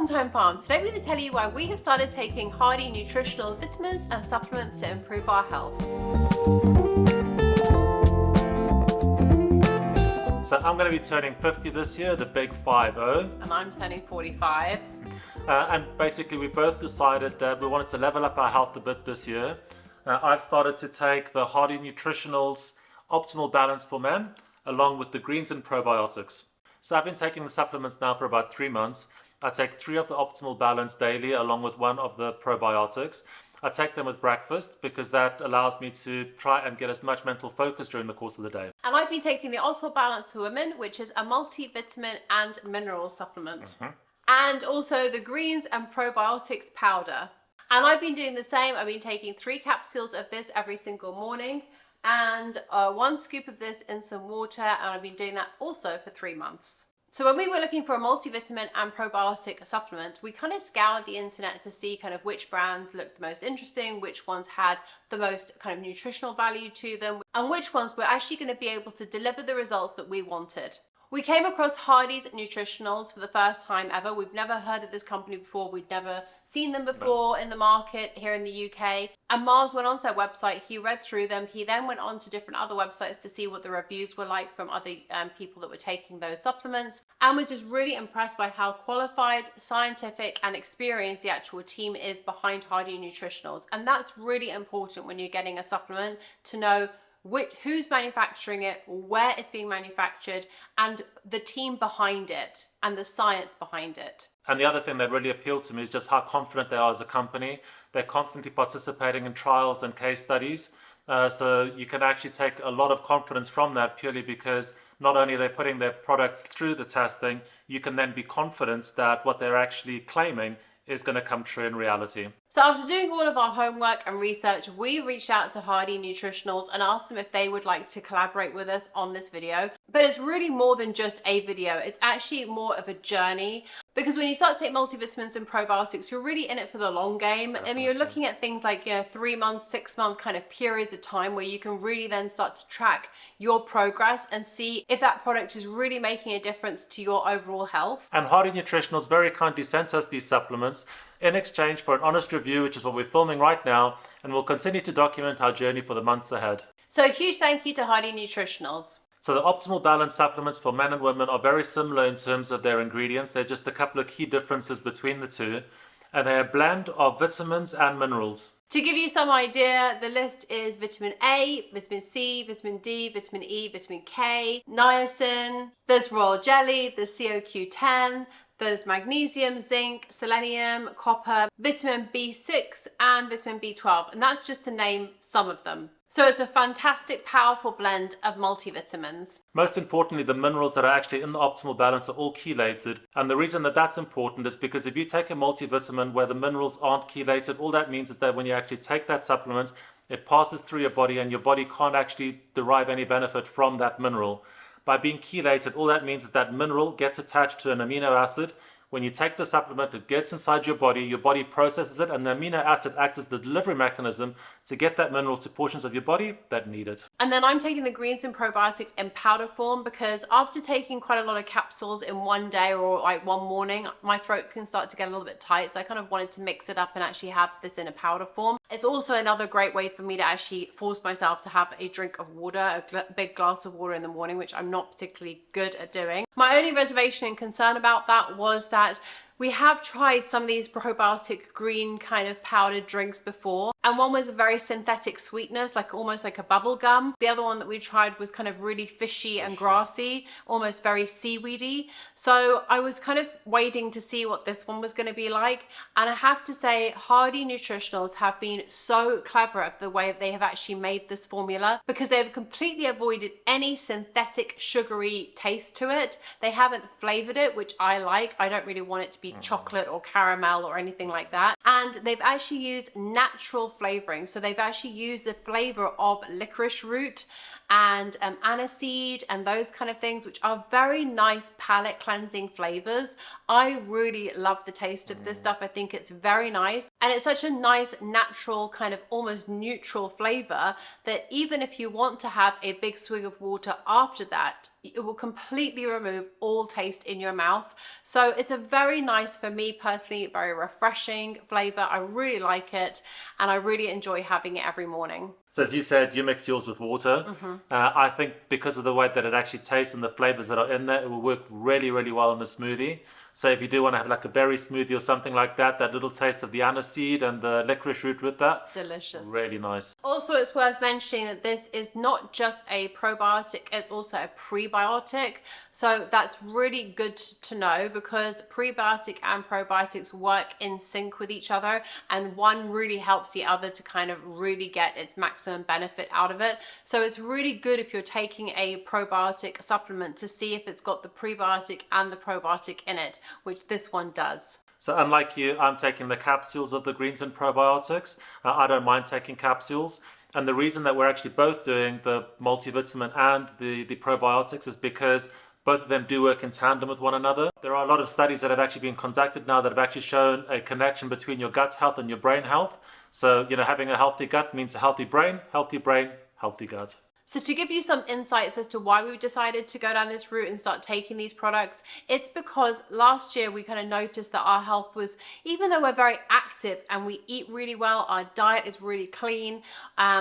Long Time Farm. Today we're going to tell you why we have started taking Hardy nutritional vitamins and supplements to improve our health. So I'm going to be turning 50 this year, the big 5-0. And I'm turning 45. And basically we both decided that we wanted to level up our health a bit this year. I've started to take the Hardy Nutritionals Optimal Balance for Men, along with the greens and probiotics. So I've been taking the supplements now for about 3 months. I take 3 of the Optimal Balance daily, along with 1 of the probiotics. I take them with breakfast because that allows me to try and get as much mental focus during the course of the day. And I've been taking the Optimal Balance for Women, which is a multivitamin and mineral supplement. And also the greens and probiotics powder. And I've been doing the same. I've been taking 3 capsules of this every single morning and 1 scoop of this in some water, and I've been doing that also for 3 months. So when we were looking for a multivitamin and probiotic supplement, we kind of scoured the internet to see kind of which brands looked the most interesting, which ones had the most kind of nutritional value to them, and which ones were actually going to be able to deliver the results that we wanted. We came across Hardy's Nutritionals for the first time ever. We've never heard of this company before. We'd never seen them before in the market here in the UK. And Mars went onto their website. He read through them. He then went on to different other websites to see what the reviews were like from other people that were taking those supplements, and was just really impressed by how qualified, scientific, and experienced the actual team is behind Hardy Nutritionals. And that's really important when you're getting a supplement, to know who's manufacturing it, where it's being manufactured, and the team behind it and the science behind it. And the other thing that really appealed to me is just how confident they are as a company. They're constantly participating in trials and case studies. So you can actually take a lot of confidence from that, purely because not only are they putting their products through the testing, you can then be confident that what they're actually claiming is going to come true in reality. So after doing all of our homework and research, we reached out to Hardy Nutritionals and asked them if they would like to collaborate with us on this video. But it's really more than just a video. It's actually more of a journey, because when you start to take multivitamins and probiotics, you're really in it for the long game. I mean, you're looking at things like 3 months, 6 month kind of periods of time where you can really then start to track your progress and see if that product is really making a difference to your overall health. And Hardy Nutritionals very kindly sent us these supplements in exchange for an honest review, which is what we're filming right now, and we'll continue to document our journey for the months ahead. So a huge thank you to Hardy Nutritionals. So the Optimal Balance supplements for men and women are very similar in terms of their ingredients. There's just a couple of key differences between the two, and they're a blend of vitamins and minerals. To give you some idea, the list is vitamin A, vitamin C, vitamin D, vitamin E, vitamin K, niacin, there's royal jelly, there's CoQ10, there's magnesium, zinc, selenium, copper, vitamin B6 and vitamin B12, and that's just to name some of them. So it's a fantastic, powerful blend of multivitamins. Most importantly, the minerals that are actually in the Optimal Balance are all chelated. And the reason that that's important is because if you take a multivitamin where the minerals aren't chelated, all that means is that when you actually take that supplement, it passes through your body and your body can't actually derive any benefit from that mineral. By being chelated, all that means is that mineral gets attached to an amino acid. When you take the supplement, it gets inside your body processes it, and the amino acid acts as the delivery mechanism to get that mineral to portions of your body that need it. And then I'm taking the greens and probiotics in powder form, because after taking quite a lot of capsules in one day or like one morning, my throat can start to get a little bit tight. So I kind of wanted to mix it up and actually have this in a powder form. It's also another great way for me to actually force myself to have a drink of water, a big glass of water in the morning, which I'm not particularly good at doing. My only reservation and concern about that was that we have tried some of these probiotic green kind of powdered drinks before, and one was a very synthetic sweetness, like almost like a bubble gum. The other one that we tried was kind of really fishy and grassy, almost very seaweedy. So I was kind of waiting to see what this one was going to be like, and I have to say Hardy Nutritionals have been so clever of the way that they have actually made this formula, because they've completely avoided any synthetic sugary taste to it. They haven't flavored it, which I like. I don't really want it to be chocolate or caramel or anything like that. And they've actually used natural flavoring. So they've actually used the flavor of licorice root and aniseed and those kind of things, which are very nice palate cleansing flavors. I really love the taste of this stuff. I think it's very nice, and it's such a nice natural kind of almost neutral flavor that even if you want to have a big swig of water after that, it will completely remove all taste in your mouth. So it's a very nice, for me personally, very refreshing flavor. I really like it, and I really enjoy having it every morning. So as you said, you mix yours with water. I think because of the way that it actually tastes and the flavors that are in there, it will work really, really well in a smoothie. So if you do want to have like a berry smoothie or something like that, that little taste of the aniseed and the licorice root with that, delicious. Really nice. Also, it's worth mentioning that this is not just a probiotic, it's also a prebiotic. So that's really good to know, because prebiotic and probiotics work in sync with each other, and one really helps the other to kind of really get its maximum benefit out of it. So it's really good if you're taking a probiotic supplement to see if it's got the prebiotic and the probiotic in it, which this one does. So unlike you, I'm taking the capsules of the greens and probiotics. I don't mind taking capsules. And the reason that we're actually both doing the multivitamin and the probiotics is because both of them do work in tandem with one another. There are a lot of studies that have actually been conducted now that have actually shown a connection between your gut health and your brain health. So, having a healthy gut means a healthy brain, healthy gut. So to give you some insights as to why we decided to go down this route and start taking these products, it's because last year we kind of noticed that our health was, even though we're very active and we eat really well, our diet is really clean,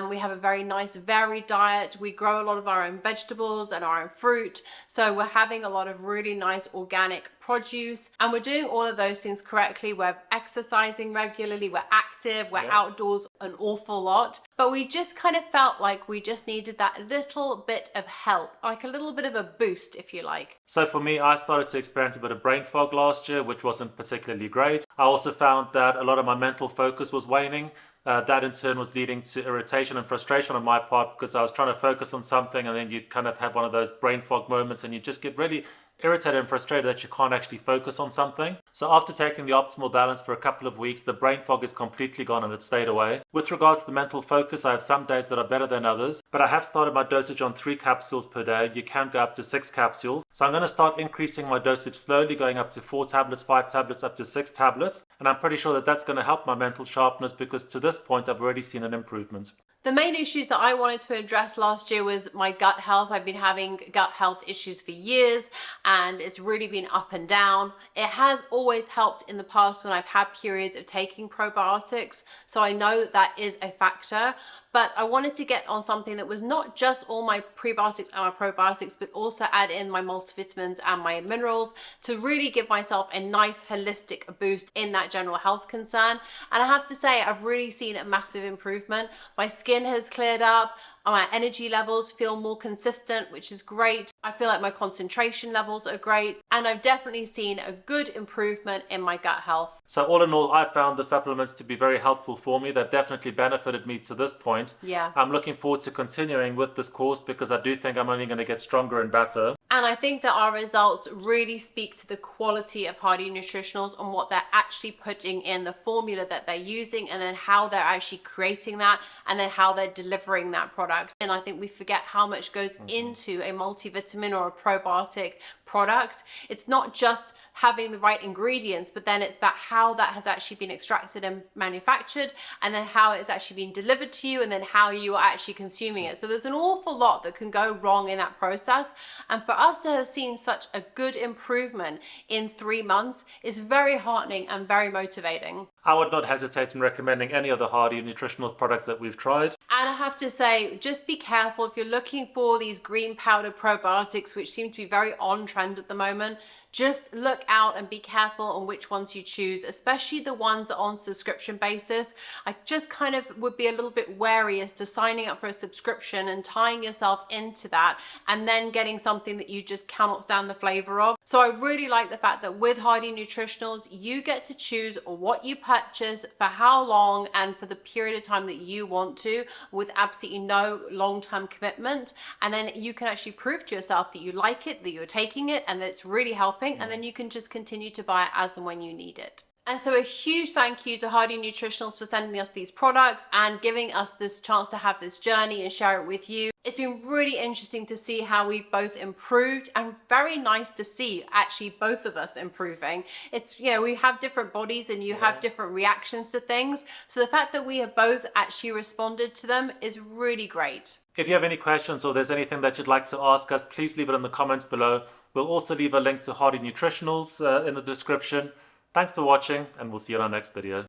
we have a very nice varied diet, we grow a lot of our own vegetables and our own fruit, so we're having a lot of really nice organic produce, and we're doing all of those things correctly. We're exercising regularly, we're active, we're outdoors an awful lot, but we just kind of felt like we just needed that little bit of help, like a little bit of a boost, if you like. So for me, I started to experience a bit of brain fog last year, which wasn't particularly great. I also found that a lot of my mental focus was waning. That in turn was leading to irritation and frustration on my part, because I was trying to focus on something and then you'd kind of have one of those brain fog moments and you just get really irritated and frustrated that you can't actually focus on something. So after taking the optimal balance for a couple of weeks, the brain fog is completely gone and it stayed away. With regards to the mental focus, I have some days that are better than others, but I have started my dosage on 3 capsules per day. You can go up to 6 capsules. So I'm going to start increasing my dosage slowly, going up to 4 tablets, 5 tablets, up to 6 tablets. And I'm pretty sure that that's going to help my mental sharpness, because to this point, I've already seen an improvement. The main issues that I wanted to address last year was my gut health. I've been having gut health issues for years, and it's really been up and down. It has always helped in the past when I've had periods of taking probiotics, so I know that that is a factor. But I wanted to get on something that was not just all my prebiotics and my probiotics, but also add in my multivitamins and my minerals to really give myself a nice holistic boost in that general health concern. And I have to say, I've really seen a massive improvement. My skin has cleared up. My energy levels feel more consistent, which is great. I feel like my concentration levels are great, and I've definitely seen a good improvement in my gut health. So all in all, I found the supplements to be very helpful for me. They've definitely benefited me to this point. Yeah. I'm looking forward to continuing with this course, because I do think I'm only going to get stronger and better. And I think that our results really speak to the quality of Hardy Nutritionals and what they're actually putting in the formula that they're using, and then how they're actually creating that, and then how they're delivering that product. And I think we forget how much goes into a multivitamin or a probiotic product. It's not just having the right ingredients, but then it's about how that has actually been extracted and manufactured, and then how it's actually been delivered to you, and then how you are actually consuming it. So there's an awful lot that can go wrong in that process. And for us to have seen such a good improvement in 3 months is very heartening and very motivating. I would not hesitate in recommending any of the Hardy nutritional products that we've tried. And I have to say, just be careful if you're looking for these green powder probiotics, which seem to be very on trend at the moment. Just look out and be careful on which ones you choose, especially the ones on subscription basis. I just kind of would be a little bit wary as to signing up for a subscription and tying yourself into that, and then getting something that you just cannot stand the flavor of. So I really like the fact that with Hardy Nutritionals, you get to choose what you purchase, for how long, and for the period of time that you want to, with absolutely no long-term commitment. And then you can actually prove to yourself that you like it, that you're taking it, and that it's really helping. And then you can just continue to buy it as and when you need it. And so a huge thank you to Hardy Nutritionals for sending us these products and giving us this chance to have this journey and share it with you. It's been really interesting to see how we've both improved, and very nice to see actually both of us improving. It's, you know, we have different bodies and you have different reactions to things. So the fact that we have both actually responded to them is really great. If you have any questions or there's anything that you'd like to ask us, please leave it in the comments below. We'll also leave a link to Hardy Nutritionals in the description. Thanks for watching, and we'll see you in our next video.